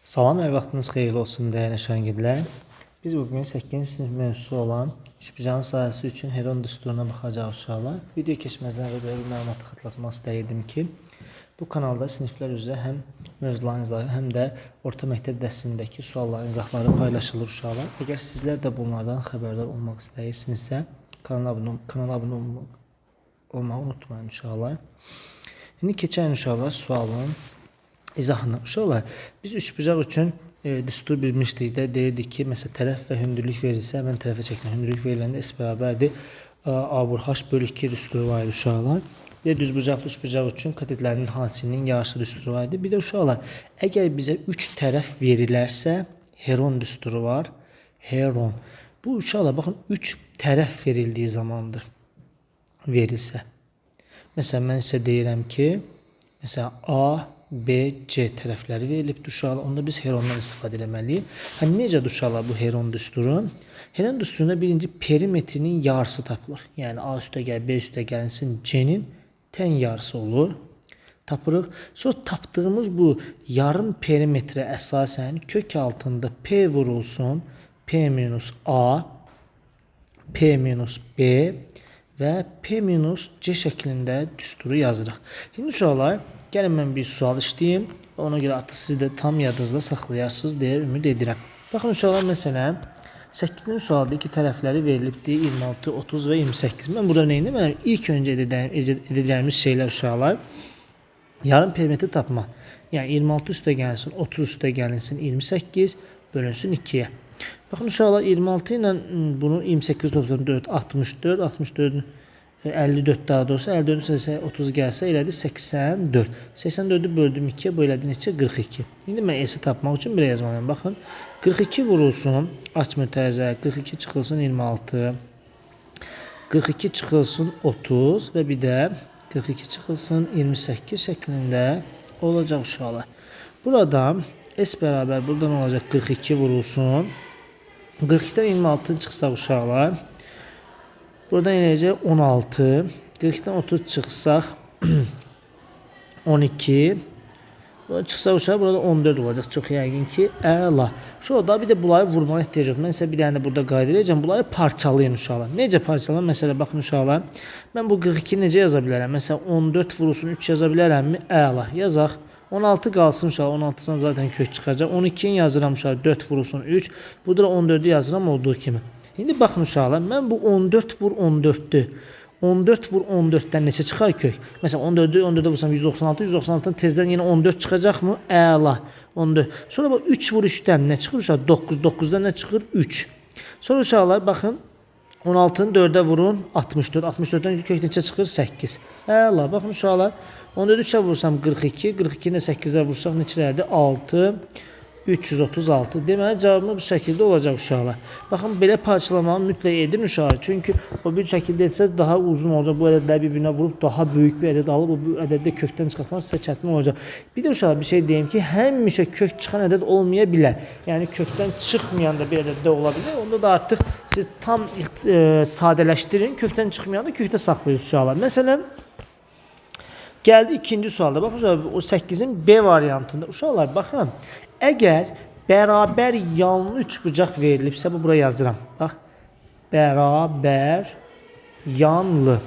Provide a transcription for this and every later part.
Salam, hər vaxtınız xeyirli olsun dəyərli şagirdlər. Biz bugün 8-ci sinif mövzusu olan işbucağın sahəsi üçün Heron düsturuna baxacağıq uşaqlar. Video keçməzdən əvvəl belə bir məlumatı xatırlatmaq istəyirdim ki, bu kanalda siniflər üzrə həm mövzuların izahı, həm də orta məktəb dərsindəki sualların izahları paylaşılır uşaqlar. Əgər sizlər də bunlardan xəbərdar olmaq istəyirsinizsə, kanala abunə olmağı unutmayın uşaqlar. İndi keçən uşaqlar sualın izahını. Uşaqlar, biz üçbucaq üçün düstur bilmişdik də, deyirdik ki, məsələn, tərəf və hündürlük verilsə, mən tərəfə çəkmə, hündürlük veriləndə S bərabərdir A vur H bölü 2 düsturu var idi uşaqlar. Bir də düzbucaqlı üçbucaq üçün katetlərinin hasilinin yarısı düsturu var idi. Bir də uşaqlar, əgər bizə 3 tərəf verilərsə, Heron düsturu var. Heron. Bu uşaqlar, baxın, 3 tərəf verildiyi zamandır. Verilsə. Məsələn, mən sizə deyirəm ki, məsələn, A, B, C tərəfləri verilibdir uşaqlar. Onda biz Herondan istifadə etməliyik. Necədir uşaqlar bu Heron düsturu? Heron düsturunda birinci perimetrinin yarısı tapılır. Yəni A üstəgəl, B üstəgəlinsin C-nin tən yarısı olur. Tapırıq. Sonra tapdığımız bu yarım perimetrə əsasən kök altında P vurulsun. P minus A, P minus B və P minus C şəklində düsturu yazırıq. Şimdi uşaqlar, gəlin mən bir sual işləyim. Ona görə artıq siz də tam yadınızda saxlayarsınız deyə ümid edirəm. Baxın uşaqlar, məsələn, 8-ci sualda iki tərəfləri verilibdir 26, 30 və 28. Mən burada nə edirəm? İlk öncə edəcəyimiz şeylər uşaqlar, yarım perimetri tapma. Yəni 26 üstə gəlinsin, 30 üstə gəlinsin 28 bölünsün 2-yə. Baxın uşaqlar, 26 ilə bunu 28 94, 64, 64 54 daha doğrusu 54 30 gəlsə elədi 84. 84-ü böldüm 2-yə, bu elədi neçə? 42. İndi mən S-i tapmaq üçün belə yazmalıyım. Baxın, 42 vurulsun, aç mütərizə, 42 çıxılsın 26, 42 çıxılsın 30 və bir də 42 çıxılsın 28 şəklində olacaq uşaqlar. Burada S bərabər, buradan olacaq 42 vurulsun. 42-dən 26 çıxsaq uşaqlar. Buradan eləyəcək 16, 40-dan 30 çıxsaq 12, buradan çıxsaq uşaq, burada 14 olacaq, çox yəqin ki, əla. Şurada bir də bunları vurmağa ehtiyac yox. Mən sizə bir dənə də burada qayda edəcəm, bunları parçalayın uşaqlar. Necə parçalayın? Məsələn, baxın uşaqlar, mən bu 42 necə yaza bilərəm? Məsələn, 14 vurulsun 3 yaza bilərəmmi? Əla, yazaq. 16 qalsın uşaq, 16-dan zaten kök çıxacaq. 12-ni yazıram uşaq, 4 vurulsun 3. Burada 14-ü yazıram olduğu kimi. İndi baxın uşaqlar, mən bu 14 vur 14'dür. 14 vur 14'dən neçə çıxar kök? Məsələn, 14'ü vursam 196, 196'dan tezdən yenə 14 çıxacaq mı? Əla. 14. Sonra bu 3 vur 3'dən nə çıxır uşaq? 9. 9'dan nə çıxır? 3. Sonra uşaqlar, baxın, 16'nı 4'ə vurun, 64. 64'dən kök neçə çıxır? 8. Əla. Baxın uşaqlar, 14'ü 3'ə vursam 42. 42'ni 8'ə vursaq neçələrdir? 6. 336. Deməli, cavabımız bu şəkildə olacaq uşaqlar. Baxın, belə parçalamanı mütləq edin uşaqlar. Çünki o bir şəkildə etsəz daha uzun olacaq. Bu ədədləri bir-birinə vurub daha böyük bir ədəd alıb bu ədəddə kökdən çıxartmaq sizə çətin olacaq. Bir də uşaqlar bir şey deyim ki, həmişə kök çıxan ədəd olmaya bilər. Yəni kökdən çıxmayan da bir ədəddə ola bilər. Onda da artıq siz tam sadələşdirin. Kökdən çıxmayan da kökdə saxlayın uşaqlar. Məsələn, gəldi ikinci sualda. Baxın uşaqlar, o 8-in B variantında. Uşaqlar, baxın. Əgər bərabər yanlı üçbucaq verilibsə, bu buraya yazıram. Bax, bərabər yanlı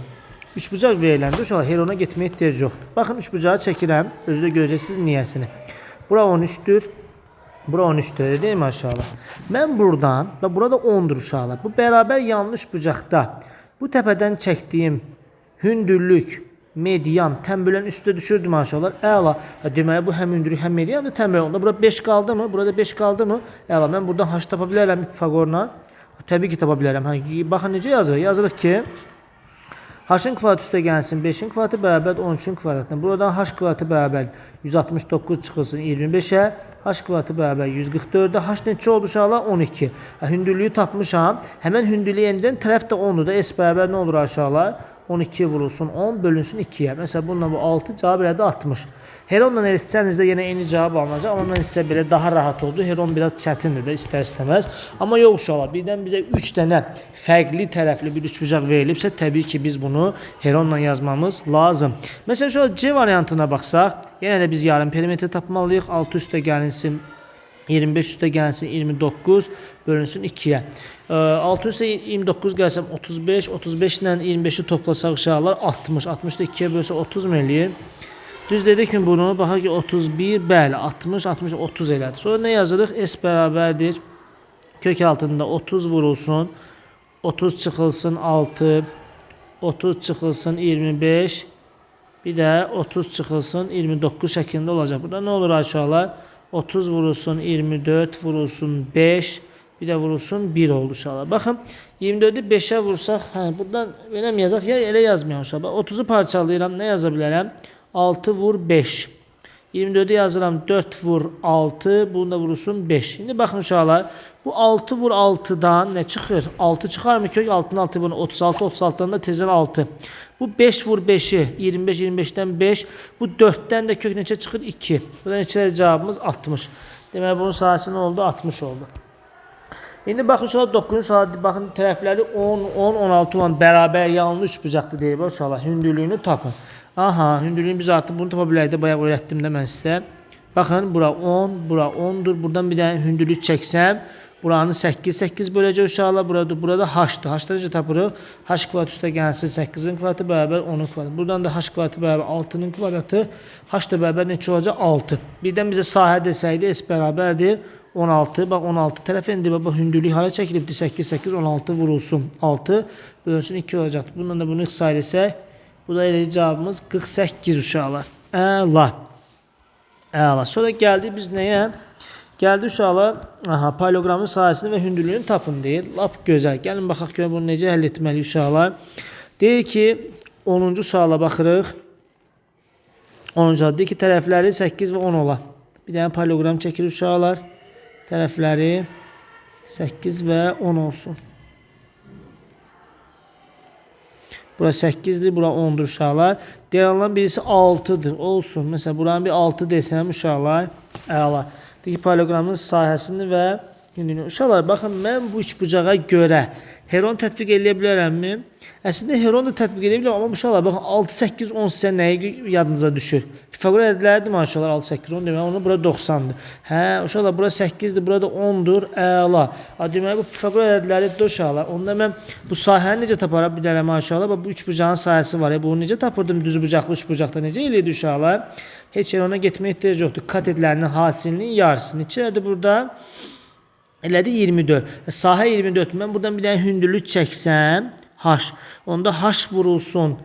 üçbucaq veriləndə uşaqlar Herona getməyə ehtiyac yoxdur. Baxın, üçbucağı çəkirəm, özü də görəcəksiniz niyəsini. Bura 13'dür, bura 13'dür, deyil mi aşağılar? Mən buradan, və burada 10'dur uşaqlar. Bu bərabər yanlı üçbucaqda bu təpədən çəkdiyim hündürlük, median, tənbölən üstə düşürdü maşallah. Əla. Deməli, bu həm hündürlük, həm mediandır, tənbölən. Onda burada 5 qaldı mı? Burada 5 qaldı mı? Əla. Mən buradan H tapa bilərəm Pifagorla. Təbii ki, tapa bilərəm. Baxın, necə yazırıq? Yazırıq ki, H-ın kvadratı üstə gəlsin, 5-in kvadratı bərabər 13-ün kvadratına. Buradan H kvadratı bərabər 169 çıxılsın 25-ə. H kvadratı bərabər 144'də. H neçə oldu uşaqlar? 12. Hündürlüyü tapmışam. Həmən hündürlüyü endirən tərəf də 10'dur da. S bərabər nə olur aşağılar? 12 vurulsun 10 bölünsün 2'yə. Məsələn, bununla bu 6 cavab elədi 60. Heronla elitsənizdə yenə eyni cavab alınacaq. Amma mən sizə belə daha rahat oldu. Heron biraz çətindir də istər-istəməz. Amma yox uşaqlar, birdən bizə 3 dənə fərqli tərəfli bir üçbucaq verilibsə, təbii ki, biz bunu Heronla yazmamız lazım. Məsələn, şöyle C variantına baxsaq, yenə də biz yarım perimetri tapmalıyıq. 6 üstə gəlinsin 25 üstə gəlsin 29 bölünsün 2-yə. 6 üstə 29 gəlsəm 35, 35 ilə 25-i toplasaq uşaqlar 60. 60 da 2-yə bölsə 30 mu eləyir? Düz dedik mi bunu? Baxaq ki 31, bəli 60, 60, 30 elədi. Sonra nə yazırıq? S bərabərdir. Kök altında 30 vurulsun. 30 çıxılsın 6, 30 çıxılsın 25, bir də 30 çıxılsın 29 şəklində olacaq. Burada nə olur aşağılar? 30 vurulsun 24, vurulsun 5, bir də vurulsun 1 oldu uşaqlar. Baxın 24-ü 5-ə vursaq, buradan belə mi yazaq? Ya elə yazmayaq uşaqlar. 30-u parçalayıram, nə yaza bilərəm? 6 vur 5. 24'ü yazıram 4 vur 6. Bunu da vurursun 5. Şimdi bakın uşaqlar. Bu 6 vur 6'dan ne çıxır? 6 çıxar mı kök? 6'nın 6 vurun 36. 36'dan da tezən 6. Bu 5 vur 5'i 25. 25'ten 5. Bu 4'ten de kök neçə çıxır? 2. Bu da neçə cevabımız 60. Demək bunun sahəsi nə oldu? 60 oldu. İndi baxın uşaqlar 9-cu suala baxın tərəfləri 10, 10, 16 olan bərabər yanlı üç bucaqlı deyir uşaqlar. Hündürlüyünü tapın. Aha, hündürlüğünü biz artıq bunu tapa bilərdik. Bayaq öyrətdim də mən sizə. Baxın, bura 10, bura 10'dur. Buradan bir dənə hündürlük çəksəm, buranı 8, 8 böləcək uşaqlar. Burada h-dır. H-da necə tapırıq? H kvadrat üstə gəlsin 8'in kvadratı bərabər 10'un kvadratı. Buradan da h kvadratı bərabər 6'nın kvadratı. H da bərabər neçə olacaq? 6. Birdən bizə sahə desəydi s bərabərdir 16. Bax 16 tərəf indi bax hündürlük hara çəkilibdir? 8, 8, 16 vurulsun. 6 bölünsün 2 olacaqdır. Bundan da bunu ixtisar etsək, bu da elə cavabımız 48 uşaqlar. Əla. Əla. Sonra gəldik biz nəyə? Gəldi uşaqlar, paralelogramın sahəsini və hündürlüyünü tapın deyir. Lap gözəl. Gəlin baxaq görə bunu necə həll etməliyik uşaqlar. Deyir ki, 10-cu suala baxırıq. 10-cu suala deyir ki, tərəfləri 8 və 10 ola. Bir dənə paralelogram çəkilir uşaqlar. Tərəfləri 8 və 10 olsun. Bura 8'dir, bura 10'dur uşaqlar. Deyirəndən birisi 6'dır, olsun. Məsələn, buranın bir 6 desəm uşaqlar, əla. Deyir ki, paralelogramın sahəsini və hündürlüyünü. Uşaqlar, baxın, mən bu üçbucağa görə Heron tətbiq edə bilərəmmi? Əslində Heron da tətbiq edə bilərəm, amma uşaqlar, baxın, 6, 8, 10 sizə nəyi yadınıza düşür? Pifagor ədədlərdir mi uşaqlar? 6, 8, 10 demək, onu bura 90'dır. Hə, uşaqlar, bura 8'dir, bura da 10'dur, əla. Demək, bu Pifagor ədədləridir uşaqlar. Onda mən bu sahəni necə tapara bilərəm uşaqlar? Bu üçbucağın sahəsi var. Bunu necə tapırdım düz bucaqlı üçbucaqda? Necə eləyirdi uşaqlar? Heç Herona getməyə ehtiyac yoxdur. Katetlərinin hasilinin yarısı. Neçədir burada? Elədi 24. Sahə 24. Mən buradan bir dənə hündürlük çəksəm, h. Onda h vurulsun.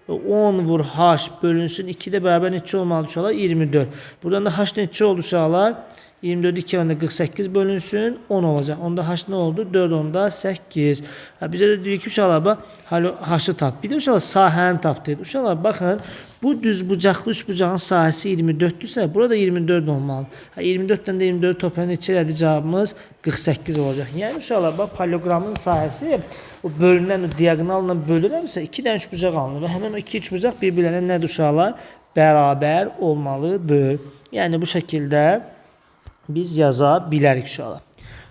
10 vur h bölünsün 2 də bərabər neçə olmalı uşaqlar? 24. Buradan da h neçə oldu uşaqlar? 24 2 onda 48 bölünsün 10 olacaq. Onda h nə oldu? 4 onda 8. Bizə də deyir ki uşaqlar bax h-ı tap. Bir də uşaqlar sahəni tap deyir. Uşaqlar baxın bu düz bucaqlı üç bucağın sahəsi 24'dürsə burada 24 olmalı. 24'dən də 24 toplayanda neçə elədi cavabımız? 48 olacaq. Yəni uşaqlar bax paralelogramın sahəsi o bölünən o diaqonalla bölürəmsə 2 dənə üç bucaq alınır və həmin o 2 üç bucaq bir-birlərinə nədir uşaqlar? Bərabər olmalıdır. Yəni bu şəkildə biz yaza bilərik uşaqlar.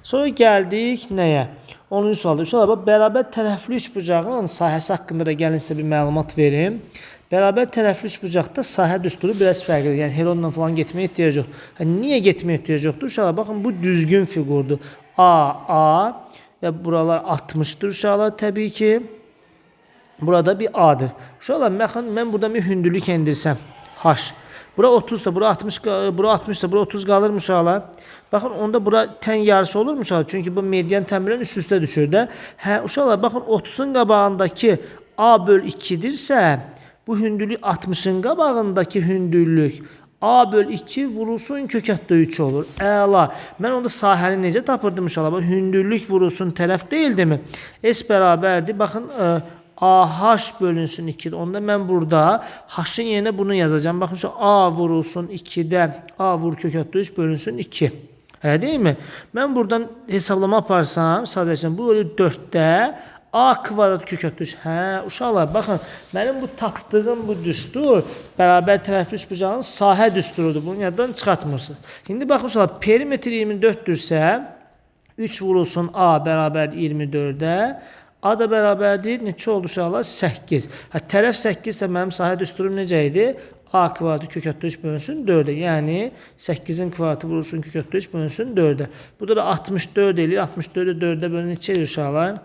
Sonra gəldik nəyə? 10-cu sualda uşaqlar bərabər tərəfli üçbucağın sahəsi haqqında da gəlin sizə bir məlumat verim. Bərabər tərəfli üçbucaqda sahə düsturu biraz fərqlidir. Yəni Heronla falan getməyə ehtiyac yox. Niyə getməyə ehtiyac yoxdur? Uşaqlar baxın bu düzgün fiqurdur. A və buralar 60'dır uşaqlar təbii ki. Burada bir A'dır. Uşaqlar mən burada bir hündürlük endirsəm H. Bura 30'da, bura 60'da, bura 30 qalırmış uşaqlar. Baxın, onda bura tən yarısı olurmuş uşaqlar. Çünki bu median təmirən üst-üstə düşür də. Hə, uşaqlar, baxın 30'un qabağındakı A böl 2'dirsə, bu hündürlük 60'ın qabağındakı hündürlük A böl 2 vurulsun kökətdə 3 olur. Əla. Mən onda sahəni necə tapırdım uşaqlar? Hündürlük vurulsun tərəf deyildi mi? S bərabərdir. Baxın, AH bölünsün 2'dir. Onda mən burada H'ın yerine bunu yazacağım. Bakın şu A vurulsun 2'də A vur kökətdə 3 bölünsün 2. Elə değil mi? Mən buradan hesablama aparsam sadəcə bu bölü 4'də A kvadrat kökətdə 3. Hə, uşaqlar baxın. Mənim bu tapdığım bu düstur bərabər tərəfli üçbucağın sahə düsturudur. Bunu yaddan çıxartmırsınız. İndi baxın uşaqlar perimetr 24'dürsə 3 vurulsun A bərabər 24'də A da bərabərdir. Neçə oldu uşaqlar? 8. Tərəf 8 isə mənim sahə düsturum necə idi? A kvadratı kök altında 3 bölünsün 4'e. Yəni 8'in kvadratı vurulsun kök altında 3 bölünsün 4'e. Burada da 64 eləyir. 64'ü 4'e bölün neçə eləyir uşaqlar?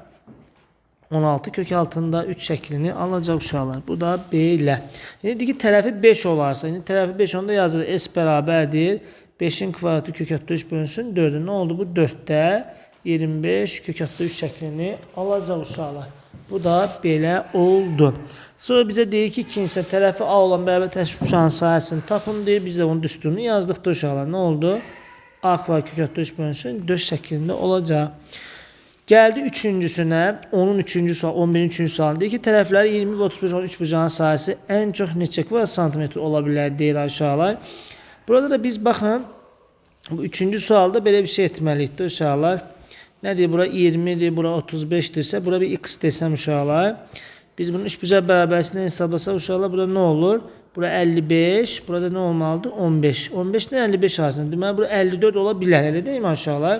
16 kök altında 3 şəklini alacaq uşaqlar. Bu da belə. İndi ki tərəfi 5 olarsa, indi tərəfi 5 onda yazılır. S bərabərdir. 5'in kvadratı kök altında 3 bölünsün 4'e. Nə oldu bu? 4'də 25 kök altında 3 şəklini alacaq uşaqlar. Bu da belə oldu. Sonra bizə deyir ki, ikincisi tərəfi A olan bərabər təşkil uşağın sahəsini tapın deyir. Biz də onun düsturunu yazdıq da uşaqlar. Nə oldu? A kvadrat kök altında 3 bölünsün 4 şəklində olacaq. Gəldi üçüncüsünə. Onun üçüncü sual, 11'in üçüncü sualı. Deyir ki, tərəfləri 20 və 35 olan 3 bucağın sahəsi ən çox neçə kvadrat santimetr ola bilər deyir uşaqlar. Burada da biz baxın, bu üçüncü sualda belə bir şey etməliyik də uşaqlar. Nə deyir? Bura 20'dir, bura 35'dirsə, bura bir x desəm uşaqlar. Biz bunun üçbucaq bərabərlisini hesablasaq uşaqlar, burada nə olur? Bura 55, burada nə olmalıdır? 15. 15 ilə 55 arasında. Deməli, bura 54 ola bilər, elə deyil mi uşaqlar?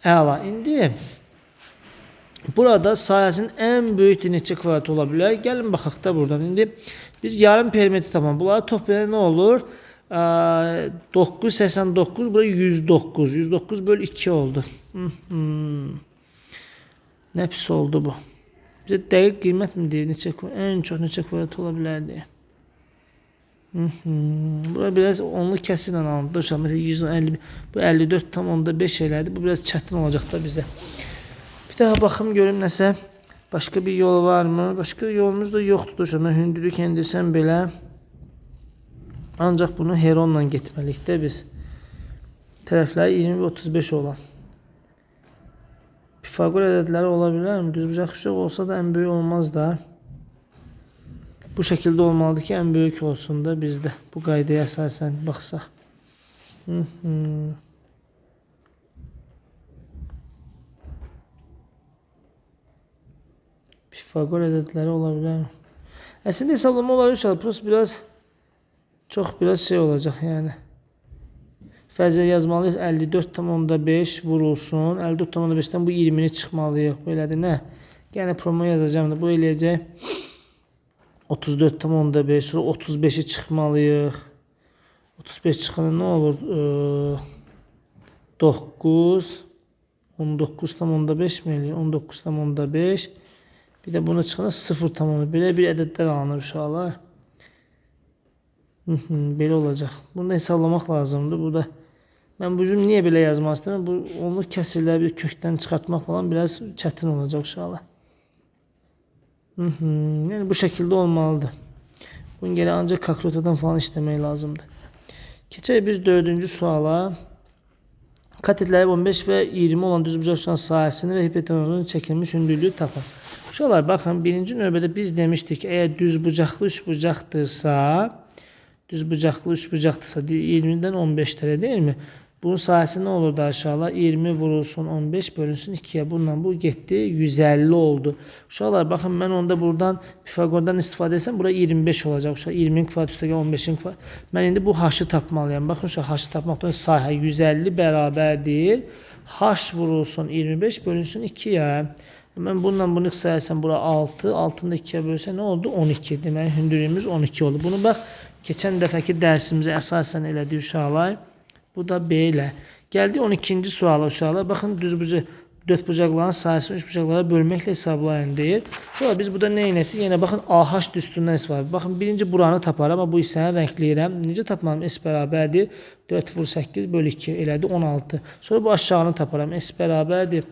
Əla. İndi burada sahəsinin ən böyük neçə kvadrat ola bilər? Gəlin baxaq da buradan. İndi biz yarım perimetri tapalım. Bunları toplayanda nə olur? 989, bura 109. 109 bölü 2 oldu. Nə pis oldu bu? Bizə dəqiq qiymət mi deyir? Ən çox neçə kvadrat ola bilər deyə. Bura biraz onlu kəsi ilə alındı. Məsələn, 150, bu 54,5 elədi. Bu biraz çətin olacaq da bizə. Bir daha baxım, görüm nəsə. Başqa bir yol var mı? Başqa yolumuz da yoxdur. Mən hündürlük endirsəm belə. Ancaq bunu heronla getməliyik də biz. Tərəfləri 20 və 35 olan. Pifagor ədədləri ola bilər mi? Düzbucaq üçgən olsa da ən böyük olmaz da. Bu şəkildə olmalıdır ki, ən böyük olsun da bizdə. Bu qaydaya əsasən baxsaq. Pifagor ədədləri ola bilər mi? Əslində hesablama olar biraz biraz şey olacaq yəni. Fərzə yazmalıyıq 54,5 vurulsun. 54,5'dən bu 20'ni çıxmalıyıq. Belədir, nə? Yəni promo yazacağım da bu eləyəcək 34,5, sonra 35'i çıxmalıyıq. 35 çıxanda nə olur? 9 19,5 mi eləyir? 19,5 bir də bunu çıxanda 0,5 belə bir ədədlər alınır uşaqlar. Belə olacaq. Bunu hesablamaq lazımdır. Bu da mən bu cür niyə belə yazmaq istəyirəm? Bu onu kəsirlər bir kökdən çıxartmaq falan biraz çətin olacaq uşaqlar. Yəni bu şəkildə olmalıdır. Bunu gələ ancaq kalkulyatordan falan işləmək lazımdır. Keçək biz 4-cü suala. Katetləri 15 və 20 olan düzbucaq üçgənin sahəsini və hipotenuzun çəkilmiş hündürlüyü tapın. Uşaqlar baxın, birinci növbədə biz demişdik ki, əgər düzbucaqlı üçbucaqdırsa, 20'dən 15'lere değil mi? Bunun sahəsi nə olur da aşağılar? 20 vurulsun 15 bölünsün 2'ye. Bundan bu getdi 150 oldu. Uşaqlar baxın, mən onda buradan Pifagordan istifadə etsəm, bura 25 olacaq. Uşaqlar 20'in kvadrat üstəgə 15'in kvadrat. Mən indi bu h-ı tapmalıyam. Baxın uşaqlar, h-ı tapmaqdan sahə 150 bərabərdir. H vurulsun 25 bölünsün 2'ye. Mən bununla bunu qısayərsəm bura 6. 6'ını da 2'ye bölsə nə oldu? 12. Deməli hündürlüyümüz 12 oldu. Bunu bax, keçən dəfəki dərsimizə əsasən elədik uşaqlar. Bu da belə. Gəldi 12-ci suala uşaqlar. Baxın, düzbucaq 4 bucaqların sahəsini 3 bucaqlara bölməklə hesablayın deyir. Şöyle biz burada nə edəcəyik? Yenə baxın, AH düsturundan istifadə. Baxın, birinci buranı taparam, amma bu hissəni rəngləyirəm. Necə tapmalım? S bərabərdir 4 vur 8 bölü 2 elədi 16. Sonra bu aşağını taparam. S bərabərdir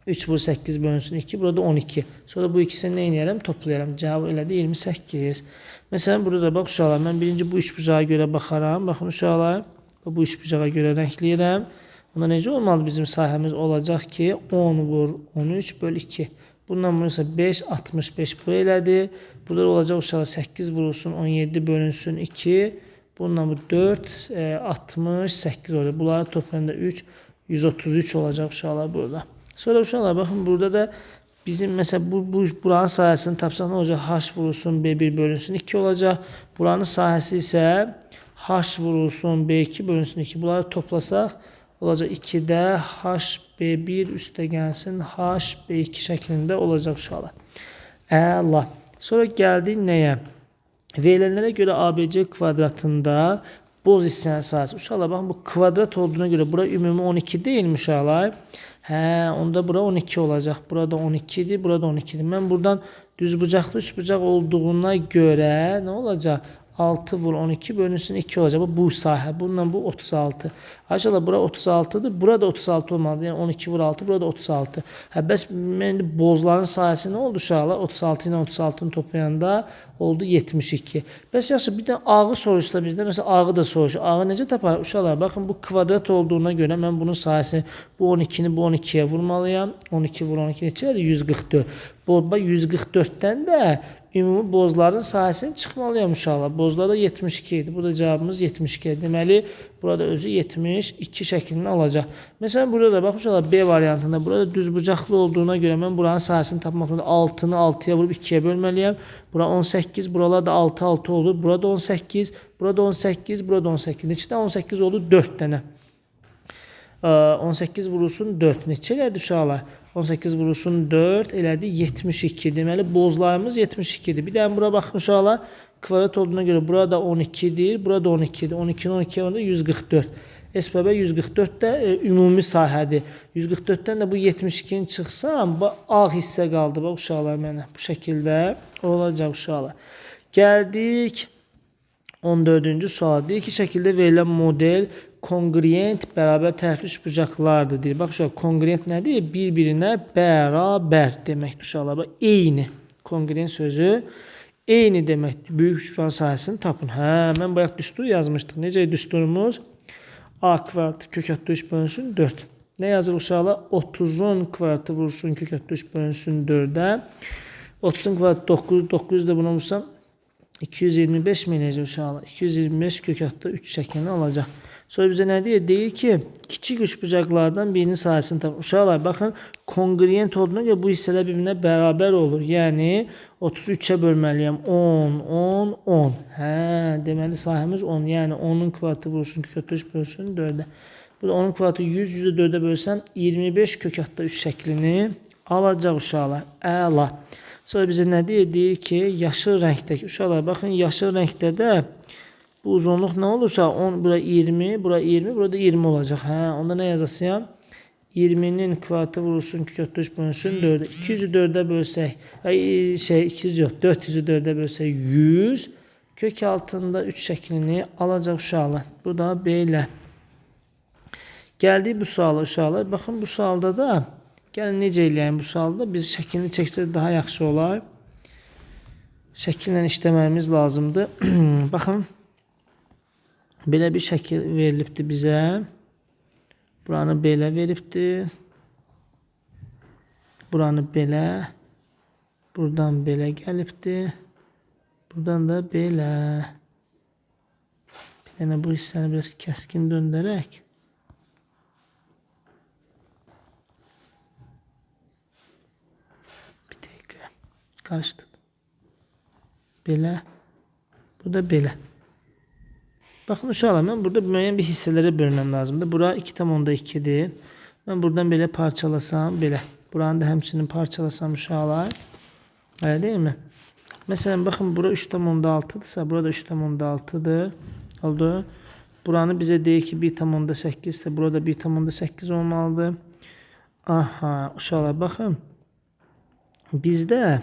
3 vur 8 bölünsün 2. Burada 12. Sonra bu ikisini nə edərəm? Toplayarım. Cavab elədi 28. Məsələn, burada bax uşaqlar, mən birinci bu üç bucağa görə baxaram. Baxın uşaqlar, bu üç bucağa görə rəngləyirəm. Onda necə olmalı bizim sahəmiz olacaq ki, 10 vur 13 bölü 2. Bundan bunu ise 5, 65 bu elədi. Burada olacaq uşaqlar 8 vurulsun 17 bölünsün 2. Bundan bu 4, 68 olacaq. Bunları toplayanda 3, 133 olacaq uşaqlar burada. Sonra uşaqlar baxın, burada da bizim mesela buranın sahəsini tapsaq nə olacaq? H vurulsun B1 bölünsün 2 olacaq. Buranın sahəsi isə H vurulsun B2 bölünsün 2. Bunları toplasaq olacaq 2'də HB1 üstə gəlsin HB2 şəklində olacaq uşaqlar. Əla. Sonra gəldik nəyə? Verilənlərə görə ABC kvadratında boz hissənin sahəsi. Uşaqlar baxın, bu kvadrat olduğuna görə bura ümumi 12 deyilmi uşaqlar? Hə, onda bura 12 olacaq. Burada 12 idi, burada 12 idi. Mən buradan düzbucaqlı üçbucaq olduğuna görə nə olacaq? 6 vur 12 bölünsün 2 olacaq. Bu sahə. Bununla bu 36. Aşağıda bura 36'dır. Burada 36 olmalıdır. Yəni 12 vur 6, burada 36. Hə, bəs mən bozların sahəsi nə oldu uşaqlar? 36 ilə 36'nı toplayanda oldu 72. Bəs yaxşı, bir də ağı soruşsa bizdə, məsələn ağı da soruşur. Ağı necə tapar? Uşaqlar baxın, bu kvadrat olduğuna görə mən bunun sahəsini, bu 12'ni bu 12'yə vurmalıyam. 12 vur 12 neçədir? 144. Bu 144'dən də ümumi bozların sahəsini çıxmalıyam uşaqlar. Bozlar da 72 idi. Burada cavabımız 72. Deməli, burada özü 72 şəklini alacaq. Məsələn, burada da bax uşaqlar B variantında burada düzbucaqlı olduğuna görə mən buranın sahəsini tapmaq üçün 6'nı 6'ya vurub 2'yə bölməliyəm. Bura 18, buralar da 6 6 olur. Burada 18, burada 18, burada 18. Neçədə 18 oldu? 4 dənə. 18 vurulsun 4. Neçə elədi uşaqlar? 18 vurulsun 4 elədi 72. Deməli bozlarımız 72'dir. Bir də bura baxın uşaqlar. Kvadrat olduğuna görə burada 12'dir. Burada 12'dir. 12'nin 12'ye vuruldu 144. SBB 144 də ümumi sahədir. 144'dən də bu 72'ni çıxsam, bu ağ hissə qaldı. Bax uşaqlar mənə bu şəkildə olacaq uşaqlar. Gəldik 14-cü suala. Deyir ki, şəkildə verilən model kongruent bərabər tərəfli üçbucaqlardır deyir. Bax uşaqlar, kongruent nədir? Bir-birinə bərabər deməkdir uşaqlar. Bax, eyni. Kongruent sözü eyni deməkdir. Böyük üçbucağın sahəsini tapın. Hə, mən bayaq düstur yazmışdıq. Necə düsturumuz? A kvadratı kök altı 3 bölünsün 4. Nə yazır uşaqlar? 30'un kvadratı vursun kök altı 3 bölünsün 4'ə. 30'un kvadratı 9, 9 da buna vursam 225 mi eləyəcək uşaqlar? 225 kök altı 3 şəklini alacaq. Sonra bizə nə deyir? Deyir ki, kiçik üçbucaqlardan birinin sahəsini tapın. Uşaqlar, baxın, kongruent olduğuna görə bu hissələr bir-birinə bərabər olur. Yəni, 33'ə bölməliyəm. 10, 10, 10. Hə, deməli sahəmiz 10. Yəni, 10'un kvadratı vursun, kök altı 3 bölsün 4'ə. Burada 10'un kvadratı 100, 100'ü 4'ə bölsəm, 25 kök altı 3 şəklini alacaq uşaqlar. Əla. Sonra bizə nə deyir? Deyir ki, yaşıl rəngdəki. Uşaqlar, baxın, yaşıl rəngdə də bu uzunluq nə olursa, bura 20, bura 20, burada 20 olacaq. Hə, onda nə yazacağam? 20'nin kvadratı vurulsun, kök altı 3 bölünsün 4'ə. 200'ü 4'ə bölsək, 200 yox, 400'ü 4'ə bölsək 100, kök altında 3 şəklini alacaq uşaqlar. Bu da belə. Gəldik bu suala uşaqlar. Baxın, bu sualda da, gəlin necə eləyəyim bu sualda? Biz şəklini çəksək daha yaxşı olar. Şəkillə işləməyimiz lazımdır. Baxın. Belə bir şəkil verilibdir bizə. Buranı belə veribdir. Buranı belə. Buradan belə gəlibdir. Buradan da belə. Bir dənə bu hissəni biraz kəskin döndərək. Bir dəqiqə. Qarışdı. Belə. Bu da belə. Baxın uşaqlar, mən burada müəyyən bir hissələrə bölməm lazımdır. Bura 2,2'dir. Mən buradan belə parçalasam, belə. Buranı da həmçinin parçalasam uşaqlar. Öyle değil mi? Məsələn, baxın, bura 3,6'dırsa, burada 3,6'dır. Oldu. Buranı bizə deyir ki, 1,8 ise burada 1,8 olmalıdır. Aha, uşaqlar, baxın. Bizdə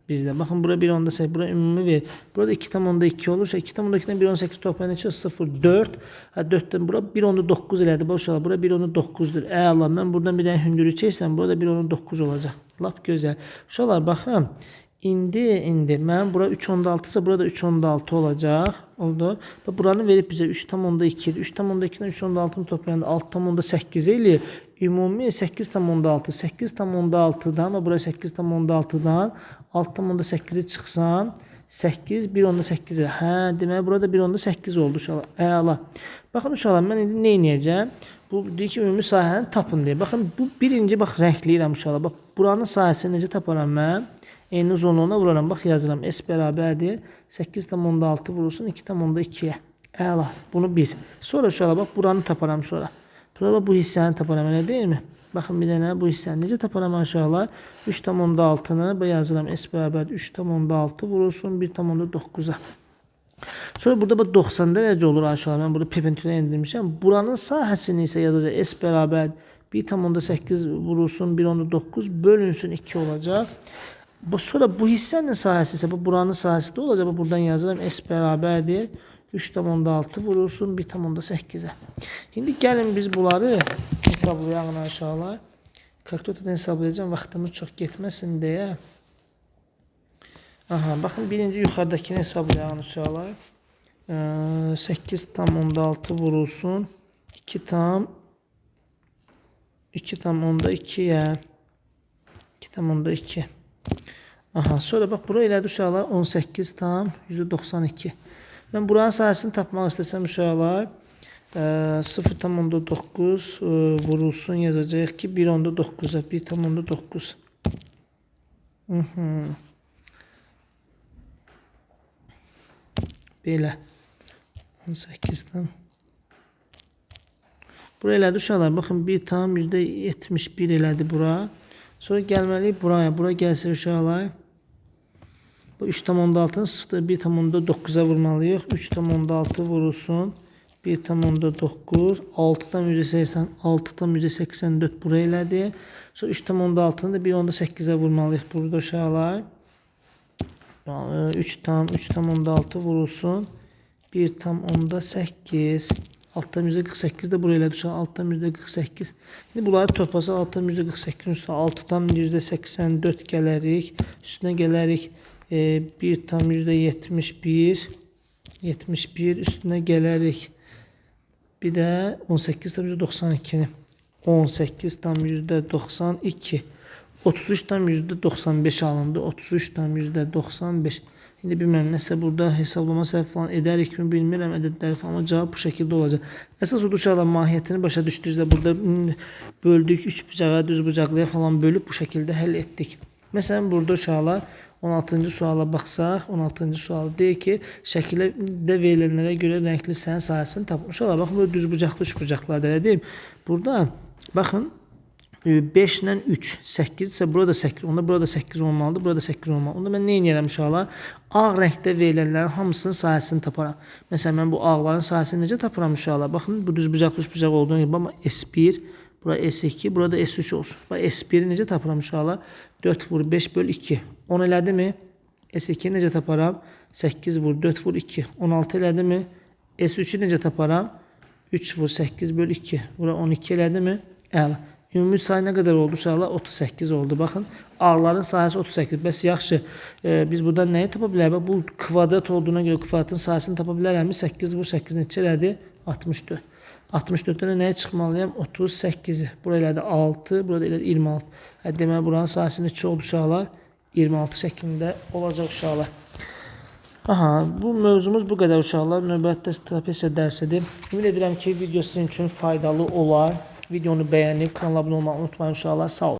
baxın, bura 1,8, bura ümumi ver. Burada 2,2 olursa, 2,2'den 1,18 toplayan neçə? 0, 4. 4'ten bura 1,9 elədi. Uşaqlar, bura 1,9'dur. Allah, mən buradan bir dənə hündürü çəksəm, burada 1,9 olacaq. Lap gözəl. Uşaqlar, baxın. İndi mən bura 3,6 ise burada 3,6 olacaq. Oldu. Buranı verib bizə 3,2'dir. 3,2'den 3,6'nı toplayanda 6,8 eləyir. Ümumi 8,6. 8,6'dan və bura 8,6'dan 6,8'i çıxsam 8, 1,8. Hə, deməli burada 1,8 oldu uşaqlar. Əla. Baxın uşaqlar, mən indi nə edəcəm? Bu deyir ki, ümumi sahəni tapın deyə. Baxın, bu birinci bax rəngləyirəm uşaqlar. Bax, buranın sahəsini necə taparam mən? Eyni uzunluğuna vuraram. Bax, yazıram. S bərabərdir. 8,6 vurulsun 2,2'yə. Əla. Bunu 1. Sonra uşaqlar, bax, buranı taparam sonra. Burada bu hissəni taparam, elə deyilmi? Baxın, bir dənə bu hissəni necə taparam aşağılar? 3,6'nı yazıram. S bərabərdir. 3,6 vurulsun 1,9'a. Sonra burada bu 90 derece olur aşağı. Ben burada perpendiküler indirmişim. Buranın sahəsini ise yazacaq. S bərabər 1,8 vurulsun 1,9 bölünsün 2 olacaq. Sonra bu hissənin sahəsi ise bu buranın sahəsi de olacaq. Buradan yazıram. S bərabərdir 3,6 vurulsun 1,8'e. İndi gəlin biz bunları hesablayalım aşağılar. Kalkulatordan hesablayacağım. Vaxtımız çox getməsin deyə. Aha, bakın birinci yukarıdakini hesablayalım uşaqlar. 8,6 vurulsun 2,2'ye 2,2. Aha, sonra bak buraya elədi uşaqlar 18,92. Ben buranın sayısını tapmaq istəsəm uşaqlar 0,9 vurulsun yazacağıq ki 1,9'a 1,9. Belə 18'den. Buraya elədi uşaqlar. Baxın 1,71 elədi bura. Sonra gəlməliyik buraya. Bura gəlsə uşaqlar. Bu 3,6'ın 1,9'a vurmalıyıq. 3,6 vurulsun. 1,9 6,80 6,84 buraya elədi. Sonra 3,6'ını da 1,8'e vurmalıyıq burada uşaqlar. 3,6 vurulsun 1,8 6,48 de buraya düşen 6,48. Şimdi bunları toplasaq 6,48 üstüne 6,84 gələrik. Üstüne gələrik 1,71 71 üstüne gələrik. Bir de 18,92'ni 18,92 33,95 alındı. 33,95. Şimdi bilmirəm nəsə burada hesablama səhv falan edərik mi bilmirəm ədədləri falan ama cavab bu şəkildə olacaq. Əsas odur uşaqlar mahiyyətini başa düşdünüzdə burada böldük 3 bucağa düz bucaqlıya falan bölüb bu şəkildə həll etdik. Məsələn burada uşaqlar 16-cı suala baxsaq 16-cı sual deyir ki şəkildə verilənlərə görə rəngli sənin sayəsini tapın. Uşaqlar baxın burada düz bucaqlı 3 bucaqlar deyim. Burada baxın 5 ilə 3 8 ise burada 8 onda burada 8 olmalıdır burada 8 olmalıdır. Onda ben ne edirəm uşaqlar ağ rəngdə verilənlərin hamısının sayəsini taparam. Məsələn mən bu ağların sayəsini necə tapıram uşaqlar? Baxın bu düz bucaqlı 3 bucaq olduğunu gibi ama S1 burada S2 burada S3 olsun. Bax S1'i necə tapıram uşaqlar? 4 vur 5 böl 2 10 elədi mi? S2'yi necə taparam? 8 vur 4 vur 2 16 elədi mi? S3'ü necə taparam? 3 vur 8 böl 2 bura 12 elədi mi? Əla. Ümumi sayı ne kadar oldu uşaqlar? 38 oldu. Bakın ağların sayısı 38. Bəs yaxşı. Biz buradan neyi tapa bilərik? Bu kvadrat olduğuna göre kvadratın sayısını tapa bilərəmmi? 8 vur 8 neçə elədi? 64. 64'ten neye çıxmalıyam? 38'i. Buraya elədi 6. Burada elədi 26. Deməli buranın sayısı neçə oldu uşaqlar? 26 şəklində olacaq uşaqlar. Aha, bu mövzumuz bu kadar uşaqlar. Növbətdə trapesiya dərsidir. Ümid edirəm ki video sizin üçün faydalı olar. Videonu beğenip kanala abone olmayı unutmayın uşaqlar. Sağ olun.